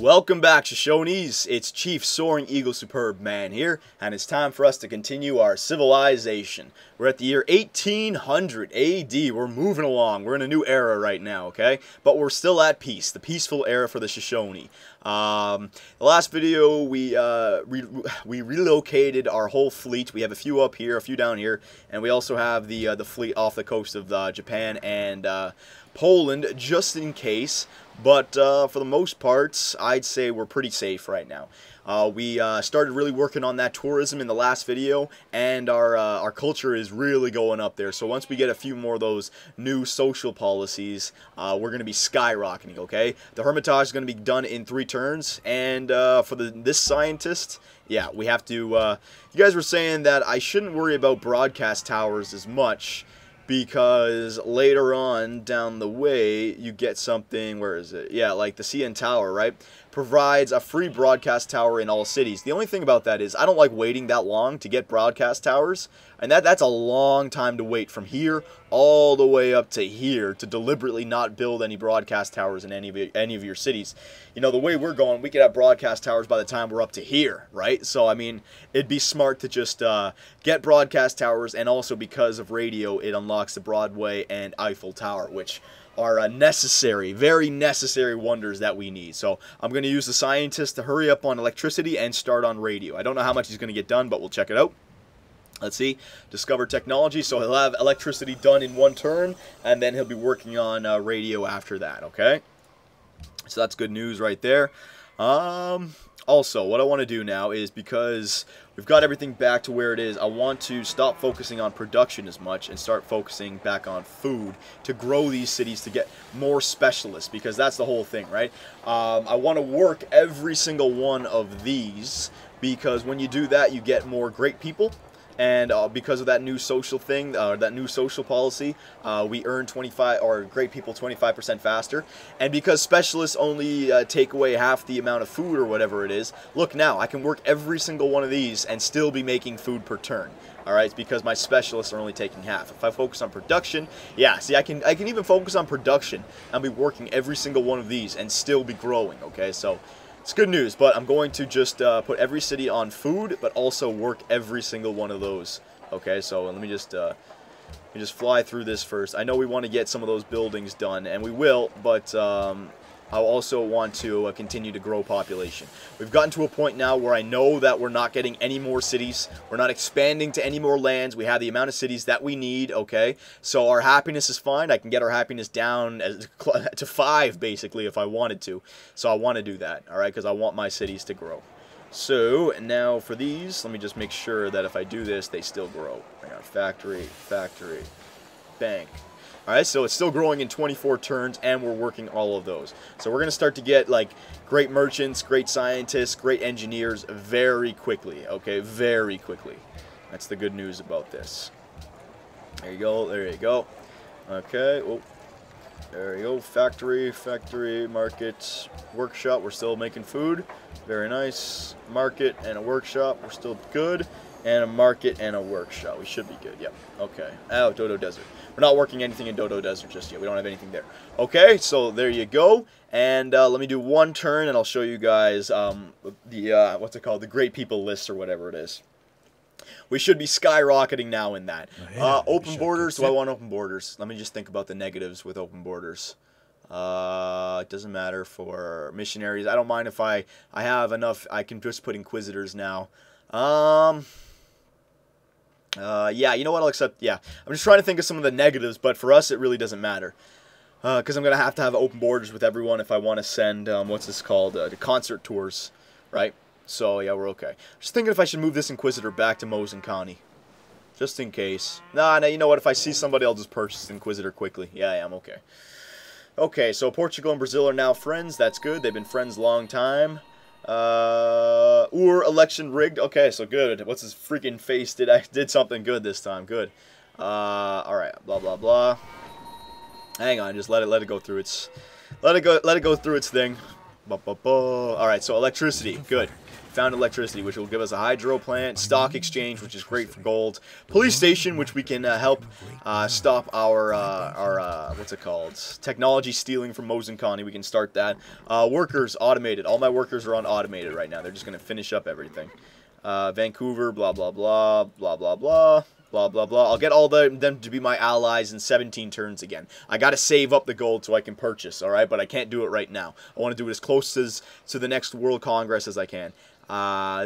Welcome back, Shoshones. It's Chief Soaring Eagle Superbman here, and it's time for us to continue our civilization. We're at the year 1800 AD. We're moving along. We're in a new era right now, okay? But we're still at peace, the peaceful era for the Shoshone. The last video, we relocated our whole fleet. We have a few up here, a few down here, and we also have the fleet off the coast of Japan and Poland, just in case. But for the most part, I'd say we're pretty safe right now. We started really working on that tourism in the last video, and our culture is really going up there. So once we get a few more of those new social policies, we're going to be skyrocketing, okay? The Hermitage is going to be done in 3 turns, and for this scientist, yeah, we have to... you guys were saying that I shouldn't worry about broadcast towers as much, because later on down the way you get something, where is it? Yeah, like the CN Tower, right? Provides a free broadcast tower in all cities. The only thing about that is I don't like waiting that long to get broadcast towers, and that's a long time to wait from here all the way up to here to deliberately not build any broadcast towers in any of your cities. You know, the way we're going, we could have broadcast towers by the time we're up to here, right? So I mean, it'd be smart to just get broadcast towers, and also because of radio, it unlocks the Broadway and Eiffel Tower, which are necessary, very necessary wonders that we need. So I'm going to use the scientist to hurry up on electricity and start on radio. I don't know how much he's going to get done, but we'll check it out. Let's see. Discover technology. So he'll have electricity done in 1 turn, and then he'll be working on radio after that, okay? So that's good news right there. Also, what I want to do now is, because we've got everything back to where it is, I want to stop focusing on production as much and start focusing back on food to grow these cities, to get more specialists, because that's the whole thing, right? I want to work every single one of these, because when you do that, you get more great people. And because of that new social thing, that new social policy, we earn 25, or great people 25% faster. And because specialists only take away half the amount of food or whatever it is, look now, I can work every single one of these and still be making food per turn. Alright, it's because my specialists are only taking half. If I focus on production, yeah, see, I can even focus on production and be working every single one of these and still be growing, okay? So it's good news, but I'm going to just put every city on food, but also work every single one of those. Okay, so let me just fly through this first. I know we want to get some of those buildings done, and we will, but I'll also want to continue to grow population. We've gotten to a point now where I know that we're not getting any more cities. We're not expanding to any more lands. We have the amount of cities that we need, okay? So our happiness is fine. I can get our happiness down to 5, basically, if I wanted to. So I want to do that, all right? Because I want my cities to grow. So now for these, let me just make sure that if I do this, they still grow. I got factory, factory, bank. Alright, so it's still growing in 24 turns, and we're working all of those. So we're going to start to get, like, great merchants, great scientists, great engineers very quickly, okay? Very quickly. That's the good news about this. There you go, there you go. Okay, oh, there you go. Factory, factory, market, workshop. We're still making food. Very nice. Market and a workshop. We're still good. And a market and a workshop. We should be good. Yep. Okay. Oh, Dodo Desert. We're not working anything in Dodo Desert just yet. We don't have anything there. Okay, so there you go. And let me do 1 turn, and I'll show you guys the what's it called? The Great People list or whatever it is. We should be skyrocketing now in that. Open borders. Do I want open borders? Let me just think about the negatives with open borders. It doesn't matter for missionaries. I don't mind if I have enough. I can just put inquisitors now. Yeah, you know what, I'll accept, yeah. I'm just trying to think of some of the negatives, but for us, it really doesn't matter. Because I'm going to have open borders with everyone if I want to send, what's this called, the concert tours, right? So, yeah, we're okay. Just thinking if I should move this Inquisitor back to Mosin County. Just in case. Nah, you know what, if I see somebody, I'll just purchase Inquisitor quickly. Yeah, I'm okay. Okay, so Portugal and Brazil are now friends, that's good. They've been friends a long time. Election rigged. Okay, so good. What's his freaking face? Did something good this time. Good. Alright, blah blah blah. Hang on, just let it go through its let it go through its thing. Alright, so electricity. Good. Found electricity, which will give us a hydro plant, stock exchange, which is great for gold, police station, which we can help stop our what's it called, technology stealing from Mozenkani. We can start that. Workers, automated. All my workers are on automated right now. They're just going to finish up everything. Vancouver, blah, blah, blah, blah, blah, blah. Blah, blah, blah. I'll get all them to be my allies in 17 turns again. I got to save up the gold so I can purchase, alright? But I can't do it right now. I want to do it as close as to the next World Congress as I can.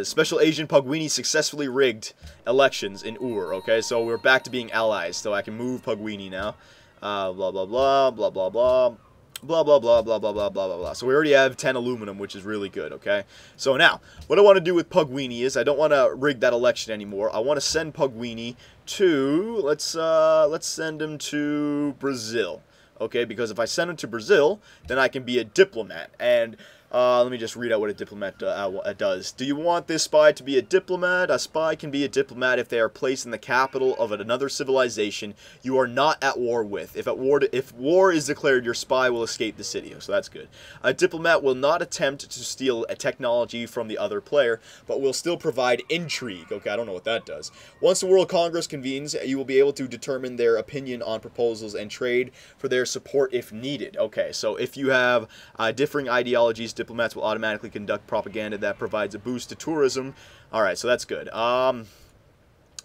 Special Agent Pugwini successfully rigged elections in Ur, okay? So we're back to being allies, so I can move Pugwini now. Blah, blah, blah, blah, blah, blah. Blah, blah, blah, blah, blah, blah, blah, blah, blah. So we already have 10 aluminum, which is really good, okay? So now, what I want to do with Pugwini is I don't want to rig that election anymore. I want to send Pugwini to, let's send him to Brazil, okay? Because if I send him to Brazil, then I can be a diplomat. And let me just read out what a diplomat does. Do you want this spy to be a diplomat? A spy can be a diplomat if they are placed in the capital of another civilization you are not at war with. If war is declared, your spy will escape the city. So that's good. A diplomat will not attempt to steal a technology from the other player, but will still provide intrigue. Okay, I don't know what that does. Once the World Congress convenes, you will be able to determine their opinion on proposals and trade for their support if needed. Okay, so if you have differing ideologies, diplomats will automatically conduct propaganda that provides a boost to tourism. Alright, so that's good.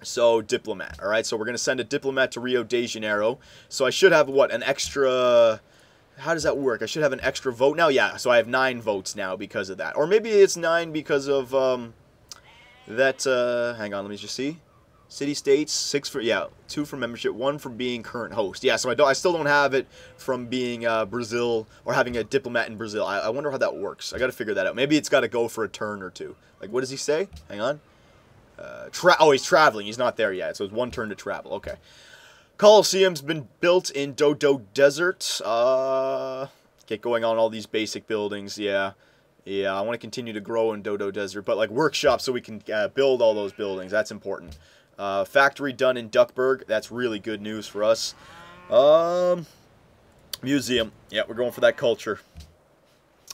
So, diplomat. Alright, so we're going to send a diplomat to Rio de Janeiro. So I should have, what, an extra... How does that work? I should have an extra vote now? Yeah, so I have 9 votes now because of that. Or maybe it's 9 because of, hang on, let me just see. City-states, 6 for, yeah, 2 for membership, 1 for being current host. Yeah, so I still don't have it from being Brazil, or having a diplomat in Brazil. I wonder how that works. I got to figure that out. Maybe it's got to go for a turn or 2. Like, what does he say? Hang on. Oh, he's traveling. He's not there yet, so it's 1 turn to travel. Okay. Coliseum's been built in Dodo Desert. Get going on all these basic buildings, yeah. Yeah, I want to continue to grow in Dodo Desert, but like workshops so we can build all those buildings. That's important. Factory done in Duckburg. That's really good news for us. Museum. Yeah, we're going for that culture.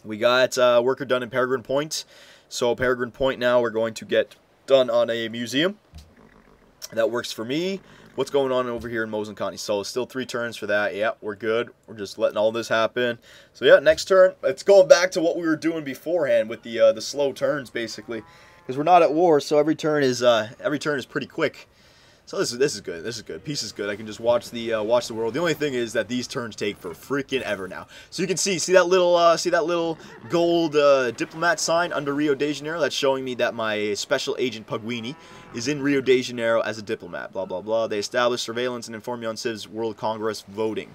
We got worker done in Peregrine Point. So Peregrine Point now we're going to get done on a museum. That works for me. What's going on over here in Mozenkani? So still 3 turns for that. Yeah, we're good. We're just letting all this happen. So yeah, next turn. It's going back to what we were doing beforehand with the slow turns basically. Because we're not at war, so every turn is pretty quick. So this is good. This is good. Peace is good. I can just watch the world. The only thing is that these turns take for freaking ever now. So you can see that little gold diplomat sign under Rio de Janeiro. That's showing me that my special agent Pugwini is in Rio de Janeiro as a diplomat. Blah blah blah. They establish surveillance and inform you on Civ's World Congress voting.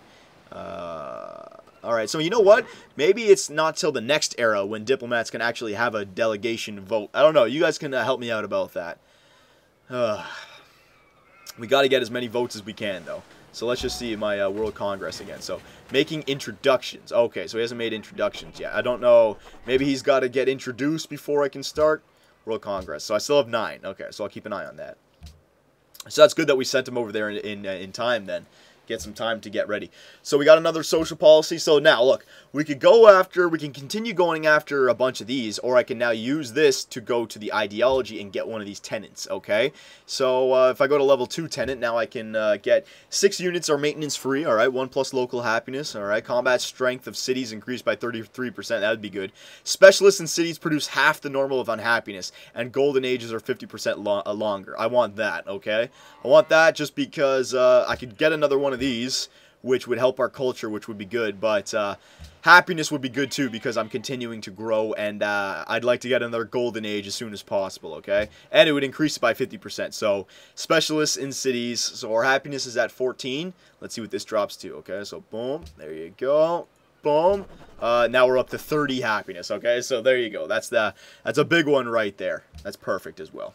Alright, so you know what? Maybe it's not till the next era when diplomats can actually have a delegation vote. I don't know. You guys can help me out about that. We got to get as many votes as we can, though. So let's just see my World Congress again. So, making introductions. Okay, so he hasn't made introductions yet. I don't know. Maybe he's got to get introduced before I can start World Congress. So I still have 9. Okay, so I'll keep an eye on that. So that's good that we sent him over there in time, then. Get some time to get ready. So we got another social policy. So now, look, we can continue going after a bunch of these, or I can now use this to go to the ideology and get one of these tenants, okay? So if I go to level 2 tenant, now I can get 6 units are maintenance free, all right? 1 plus local happiness, all right? Combat strength of cities increased by 33%, that would be good. Specialists in cities produce half the normal of unhappiness, and golden ages are 50% longer. I want that, okay? I want that just because I could get another one of these, which would help our culture, which would be good, but happiness would be good too because I'm continuing to grow, and I'd like to get another golden age as soon as possible, okay? And it would increase it by 50%, so specialists in cities, so our happiness is at 14. Let's see what this drops to, okay? So boom, there you go, boom. Now we're up to 30 happiness, okay? So there you go, that's a big one right there. That's perfect as well.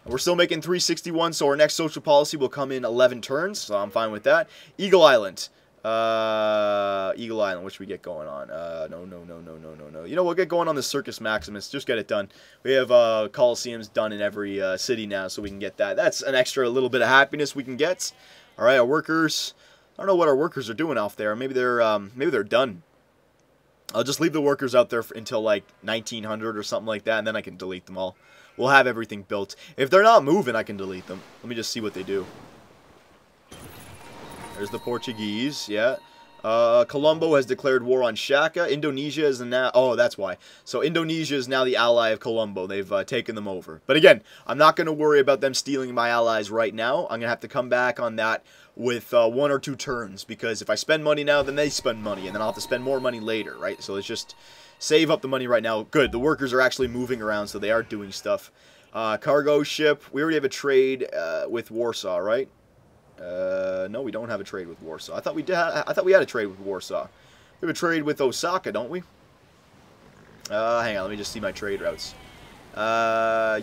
We're still making 361, so our next social policy will come in 11 turns, so I'm fine with that. Eagle Island. Eagle Island, what should we get going on? No. You know, we'll get going on the Circus Maximus. Just get it done. We have Coliseums done in every city now, so we can get that. That's an extra little bit of happiness we can get. All right, our workers. I don't know what our workers are doing off there. Maybe they're done. I'll just leave the workers out there until like 1900 or something like that, and then I can delete them all. We'll have everything built. If they're not moving, I can delete them. Let me just see what they do. There's the Portuguese, yeah. Colombo has declared war on Shaka. Indonesia is now... Oh, that's why. So Indonesia is now the ally of Colombo. They've taken them over. But again, I'm not going to worry about them stealing my allies right now. I'm going to have to come back on that with 1 or 2 turns. Because if I spend money now, then they spend money. And then I'll have to spend more money later, right? So let's just save up the money right now. Good. The workers are actually moving around, so they are doing stuff. Cargo ship. We already have a trade with Warsaw, right? No, we don't have a trade with Warsaw. I thought we did. I thought we had a trade with Warsaw. We have a trade with Osaka, don't we? Hang on, let me just see my trade routes.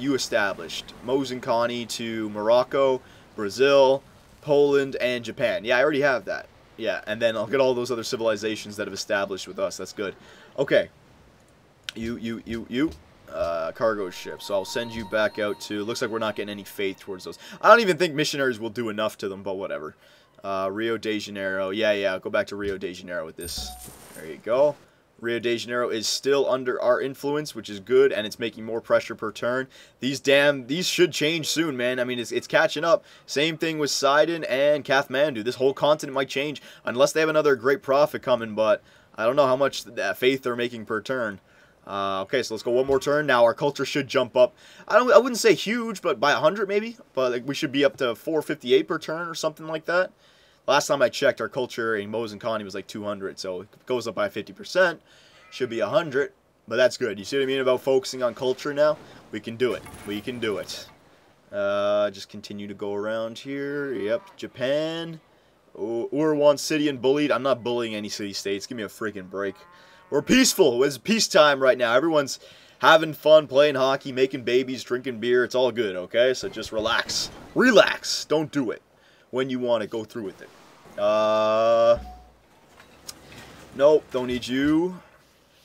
You established Mozinkani to Morocco, Brazil, Poland, and Japan. Yeah, I already have that. Yeah, and then I'll get all those other civilizations that have established with us. That's good. Okay. You. Cargo ship. So I'll send you back out to... Looks like we're not getting any faith towards those. I don't even think missionaries will do enough to them, but whatever. Rio de Janeiro. Yeah, go back to Rio de Janeiro with this. There you go. Rio de Janeiro is still under our influence, which is good, and it's making more pressure per turn. These should change soon, man. I mean, it's catching up. Same thing with Sidon and Kathmandu. This whole continent might change, unless they have another great prophet coming, but I don't know how much faith they're making per turn. Okay, so let's go one more turn. Now our culture should jump up. I wouldn't say huge, but by 100 maybe. But like, we should be up to 458 per turn or something like that. Last time I checked, our culture in Mozinkani was like 200, so it goes up by 50%. Should be 100, but that's good. You see what I mean about focusing on culture now? We can do it. We can do it. Just continue to go around here. Yep, Japan. Urwan City and bullied. I'm not bullying any city-states. Give me a freaking break. We're peaceful. It's peacetime right now. Everyone's having fun, playing hockey, making babies, drinking beer. It's all good, okay? So just relax. Relax. Don't do it. When you want to go through with it. Nope, don't need you.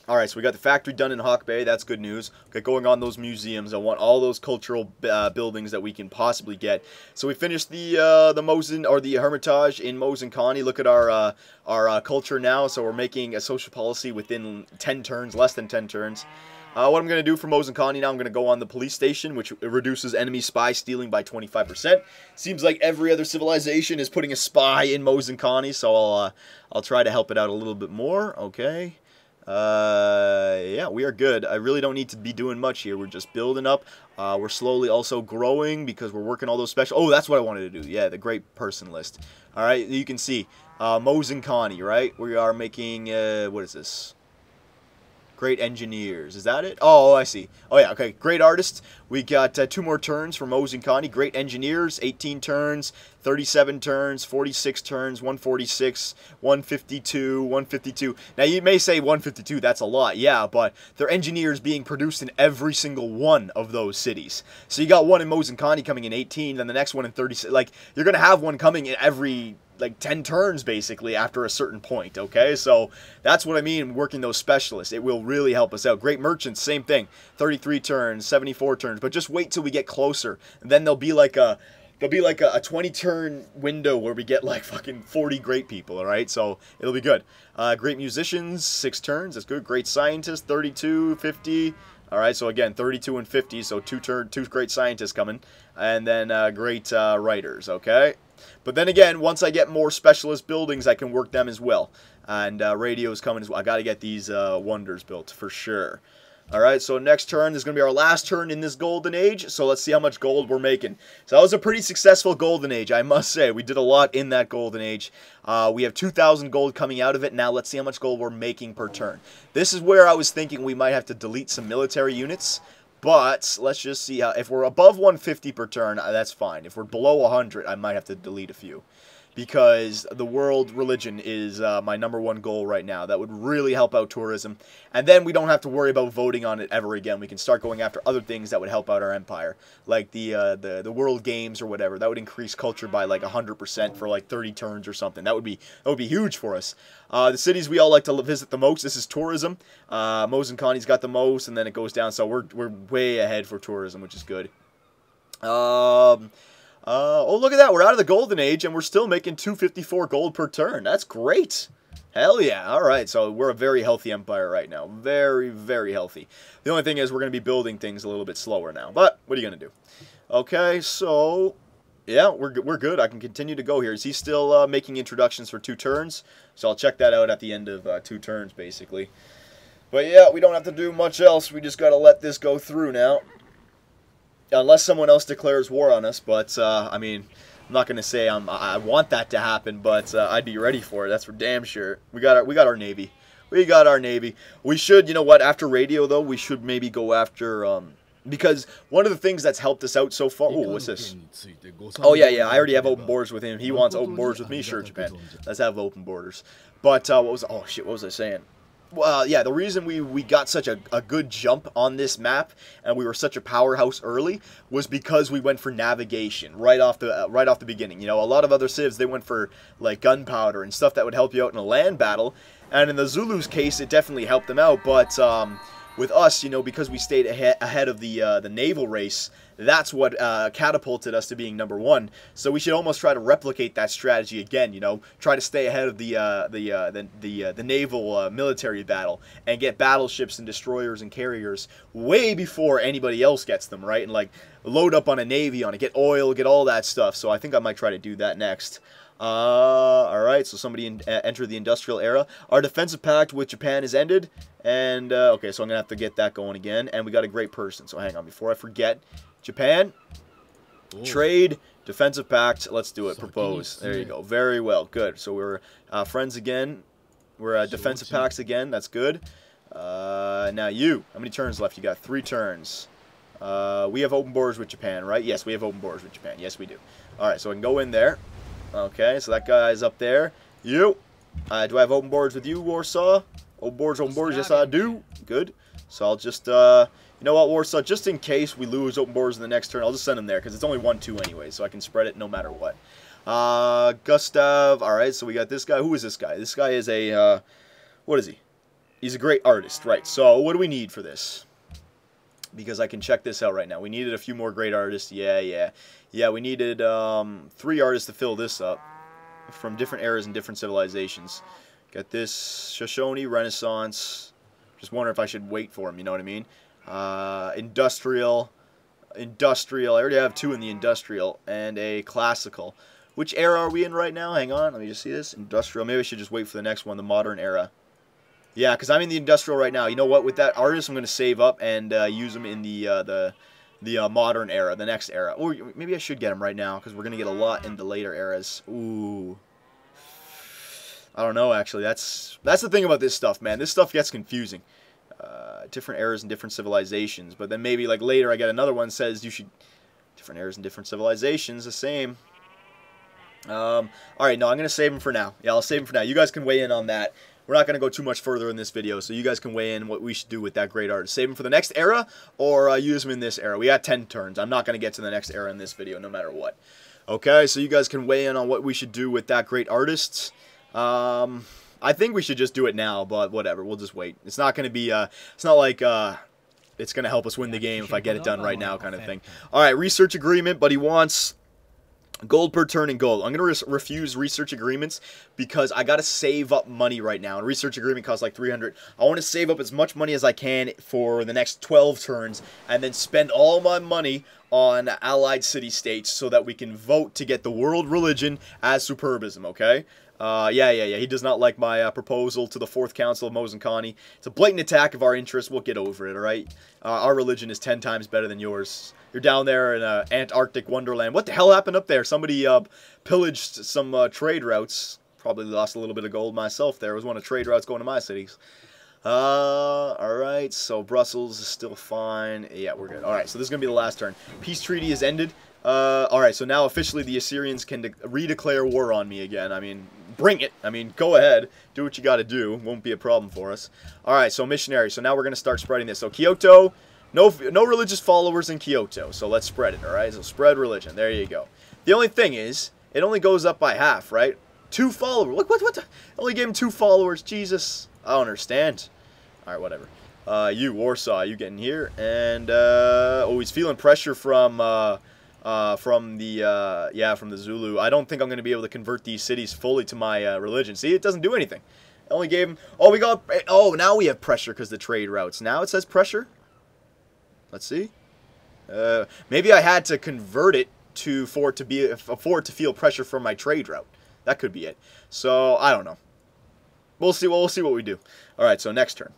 Alright, so we got the factory done in Hawk Bay. That's good news. Okay, going on those museums. I want all those cultural buildings that we can possibly get. So we finished the Hermitage in Mozinkani. Look at our culture now. So we're making a social policy within 10 turns, less than 10 turns. What I'm going to do for Mozinkani now, I'm going to go on the police station, which reduces enemy spy stealing by 25%. Seems like every other civilization is putting a spy in Mozinkani, so I'll try to help it out a little bit more. Okay. Yeah, we are good. I really don't need to be doing much here. We're just building up. We're slowly also growing because we're working all those special... Oh, that's what I wanted to do. Yeah, the great person list. All right, you can see Mozinkani, right? We are making... what is this? Great engineers. Is that it? Oh, I see. Oh, yeah. Okay. Great artists. We got 2 more turns for Mozinkani. Great engineers. 18 turns, 37 turns, 46 turns, 146, 152, 152. Now, you may say 152, that's a lot. Yeah, but there are engineers being produced in every single one of those cities. So you got one in Mozinkani coming in 18, then the next one in 36. Like, you're going to have one coming in every... like 10 turns basically after a certain point, okay? So that's what I mean working those specialists. It will really help us out. Great merchants, same thing. 33 turns, 74 turns, but just wait till we get closer. And then there'll be like a 20 turn window where we get like fucking 40 great people, all right? So it'll be good. Great musicians, 6 turns. That's good. Great scientists, 32, 50. All right, so again, 32 and 50, so 2 great scientists coming. And then great writers, okay? But then again, once I get more specialist buildings, I can work them as well. And radios coming as well. I got to get these wonders built for sure. Alright, so next turn is going to be our last turn in this golden age. So let's see how much gold we're making. So that was a pretty successful golden age, I must say. We did a lot in that golden age. We have 2,000 gold coming out of it. Now let's see how much gold we're making per turn. This is where I was thinking we might have to delete some military units. But let's just see how... If we're above 150 per turn, that's fine. If we're below 100, I might have to delete a few. Because the world religion is my #1 goal right now. That would really help out tourism. And then we don't have to worry about voting on it ever again. We can start going after other things that would help out our empire. Like the World Games or whatever. That would increase culture by like 100% for like 30 turns or something. That would be huge for us. The cities we all like to visit the most. This is tourism. Mozinkani's got the most, and then it goes down. So we're way ahead for tourism, which is good. Oh, look at that. We're out of the golden age, and we're still making 254 gold per turn. That's great. Hell yeah. All right, so we're a very healthy empire right now. Very, very healthy. The only thing is we're going to be building things a little bit slower now. But what are you going to do? Okay, so... yeah, we're good. I can continue to go here. Is he still making introductions for 2 turns? So I'll check that out at the end of 2 turns, basically. But yeah, we don't have to do much else. We just got to let this go through now. Unless someone else declares war on us. But, I mean... I'm not gonna say I want that to happen, but I'd be ready for it. That's for damn sure. We got our navy. We got our navy. We should, you know what? After radio though, we should maybe go after because one of the things that's helped us out so far. Oh, what's this? Oh yeah. I already have open borders with him. He wants open borders with me. Sure, Japan. Let's have open borders. But what was? Oh shit. What was I saying? Well, yeah, the reason we got such a good jump on this map and we were such a powerhouse early was because we went for navigation right off the beginning. You know, a lot of other civs, they went for like gunpowder and stuff that would help you out in a land battle, and in the Zulus' case, it definitely helped them out. But with us, you know, because we stayed ahead of the naval race, that's what catapulted us to being #1. So we should almost try to replicate that strategy again. You know, try to stay ahead of the naval military battle and get battleships and destroyers and carriers way before anybody else gets them, right? And like load up on a navy on it, get oil, get all that stuff. So I think I might try to do that next. Alright, so somebody enter the industrial era. Our defensive pact with Japan is ended. And, okay, so I'm going to have to get that going again. And we got a great person. So hang on, before I forget. Japan, trade, defensive pact. Let's do it. Propose. There you go. Very well. Good. So we're friends again. We're defensive pacts again. That's good. Now you. How many turns left? You got 3 turns. We have open borders with Japan, right? Yes, we have open borders with Japan. Yes, we do. Alright, so I can go in there. Okay, so that guy's up there. You. Do I have open borders with you, Warsaw? Open borders, yes I do. Good. So I'll just, you know what, Warsaw, just in case we lose open borders in the next turn, I'll just send him there, because it's only 1-2 anyway, so I can spread it no matter what. Gustav, alright, so we got this guy. Who is this guy? This guy is a, what is he? He's a great artist, right. So what do we need for this? Because I can check this out right now. We needed a few more great artists. Yeah, we needed 3 artists to fill this up from different eras and different civilizations. Got this Shoshone, Renaissance. Just wondering if I should wait for him, you know what I mean? Industrial. I already have 2 in the industrial and a classical. Which era are we in right now? Hang on, let me just see this. Industrial. Maybe I should just wait for the next one, the modern era. Yeah, because I'm in the industrial right now. You know what? With that artist, I'm going to save up and use them in the modern era, the next era. Or maybe I should get them right now because we're going to get a lot in the later eras. Ooh. I don't know, actually. That's the thing about this stuff, man. This stuff gets confusing. Different eras and different civilizations. But then maybe like later I get another one that says you should... Different eras and different civilizations, the same. Alright, no, I'm going to save them for now. Yeah, I'll save them for now. You guys can weigh in on that. We're not going to go too much further in this video, so you guys can weigh in what we should do with that great artist. Save him for the next era, or use him in this era. We got 10 turns. I'm not going to get to the next era in this video, no matter what. Okay, so you guys can weigh in on what we should do with that great artist. I think we should just do it now, but whatever. We'll just wait. It's not going to be, it's not like, it's going to help us win the game if I get it done right now kind of thing. Alright, research agreement, but he wants... gold per turn in gold. I'm going to refuse research agreements because I got to save up money right now. And research agreement costs like 300. I want to save up as much money as I can for the next 12 turns and then spend all my money on allied city-states so that we can vote to get the world religion as superbism, okay? Yeah. He does not like my proposal to the 4th Council of Mozenkani. It's a blatant attack of our interests. We'll get over it, alright? Our religion is 10 times better than yours. You're down there in Antarctic wonderland. What the hell happened up there? Somebody pillaged some trade routes. Probably lost a little bit of gold myself there. It was one of trade routes going to my cities. Alright, so Brussels is still fine. Yeah, we're good. Alright, so this is going to be the last turn. Peace treaty is ended. Alright, so now officially the Assyrians can redeclare war on me again. I mean, bring it. I mean, go ahead. Do what you got to do. Won't be a problem for us. Alright, so missionary. So now we're going to start spreading this. So Kyoto... No religious followers in Kyoto, so let's spread it, alright? So spread religion. There you go. The only thing is, it only goes up by half, right? 2 followers. Look, what the? Only gave him 2 followers. Jesus. I don't understand. Alright, whatever. You, Warsaw, you getting here. And, oh, he's feeling pressure from, from the from the Zulu. I don't think I'm going to be able to convert these cities fully to my religion. See, it doesn't do anything. I only gave them. Oh, now we have pressure because the trade routes. Now it says pressure. Let's see. Maybe I had to convert it for it to feel pressure from my trade route. That could be it. So I don't know. We'll see. We'll see what we do. All right. So next turn.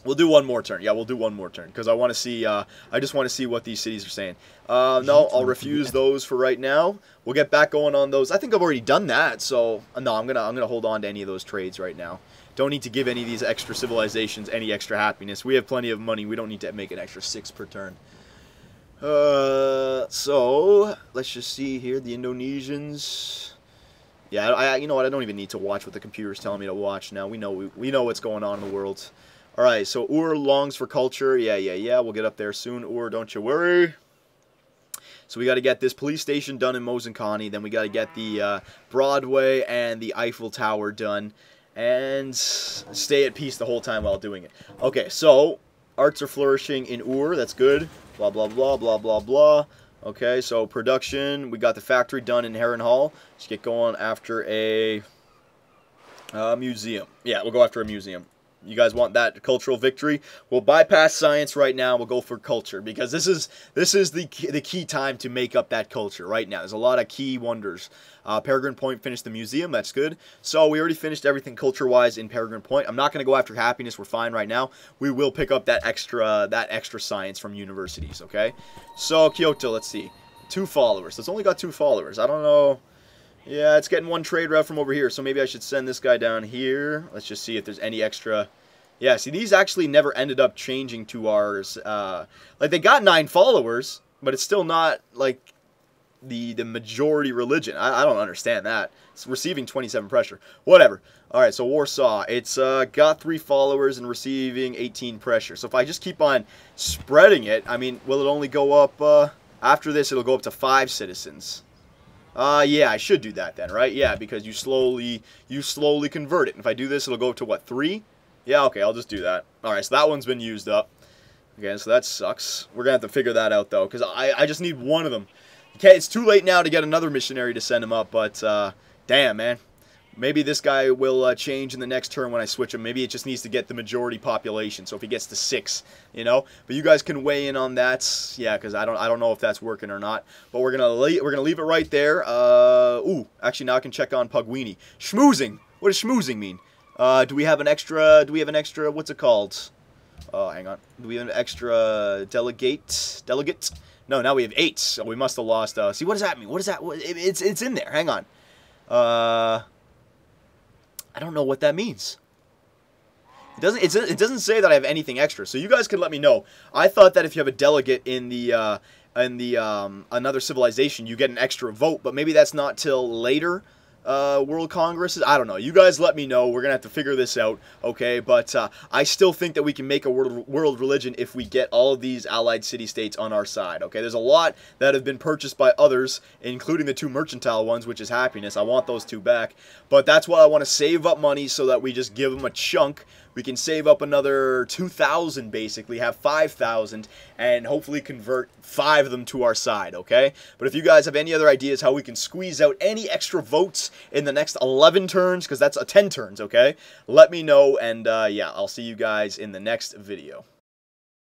We'll do one more turn. Yeah, we'll do one more turn because I want to see. I just want to see what these cities are saying. No, I'll refuse those for right now. We'll get back going on those. I think I've already done that. So no, I'm gonna hold on to any of those trades right now. Don't need to give any of these extra civilizations any extra happiness. We have plenty of money. We don't need to make an extra 6 per turn. So let's just see here. The Indonesians. Yeah, you know what? I don't even need to watch what the computer's telling me to watch now. We know what's going on in the world. All right, so Ur longs for culture. Yeah. We'll get up there soon. Ur, don't you worry. So we got to get this police station done in Mozenkani. Then we got to get the Broadway and the Eiffel Tower done. And stay at peace the whole time while doing it. Okay, so arts are flourishing in Ur. That's good. Blah, blah, blah, blah, blah, blah. Okay, so production. We got the factory done in Heron Hall. Let's get going after a museum. Yeah, we'll go after a museum. You guys want that cultural victory? We'll bypass science right now. We'll go for culture because this is the key time to make up that culture right now. There's a lot of key wonders. Peregrine Point finished the museum. That's good. So we already finished everything culture-wise in Peregrine Point. I'm not going to go after happiness. We're fine right now. We will pick up that extra science from universities. Okay. So Kyoto. Let's see. 2 followers. It's only got 2 followers. I don't know. Yeah, it's getting 1 trade route from over here, so maybe I should send this guy down here. Let's just see if there's any extra. Yeah, see, these actually never ended up changing to ours. Like, they got 9 followers, but it's still not, like, the majority religion. I don't understand that. It's receiving 27 pressure. Whatever. All right, so Warsaw. It's got 3 followers and receiving 18 pressure. So if I just keep on spreading it, I mean, will it only go up, after this, it'll go up to 5 citizens. Yeah, I should do that then, right? Yeah, because you slowly convert it. And if I do this, it'll go up to, what, 3? Yeah, okay, I'll just do that. All right, so that one's been used up. Okay, so that sucks. We're going to have to figure that out, though, because I just need 1 of them. Okay, it's too late now to get another missionary to send him up, but, damn, man. Maybe this guy will change in the next turn when I switch him. Maybe it just needs to get the majority population. So if he gets to 6, you know. But you guys can weigh in on that. Yeah, because I don't know if that's working or not. But we're gonna leave it right there. Ooh, actually now I can check on Pugwini. Schmoozing. What does schmoozing mean? Do we have an extra? What's it called? Oh, hang on. Do we have an extra delegate? Delegate? No, now we have 8. So we must have lost. See, what does that mean? What is that? It's in there. Hang on. I don't know what that means. It doesn't say that I have anything extra. So you guys can let me know. I thought that if you have a delegate in the another civilization, you get an extra vote, but maybe that's not till later World Congresses. I don't know. You guys let me know. We're gonna have to figure this out, okay? But I still think that we can make a world religion if we get all of these allied city-states on our side, okay? There's a lot that have been purchased by others, including the 2 mercantile ones, which is happiness. I want those 2 back. But that's why I want to save up money so that we just give them a chunk. We can save up another 2,000, basically, have 5,000, and hopefully convert 5 of them to our side, okay? But if you guys have any other ideas how we can squeeze out any extra votes in the next 11 turns, because that's 10 turns, okay? Let me know, and yeah, I'll see you guys in the next video.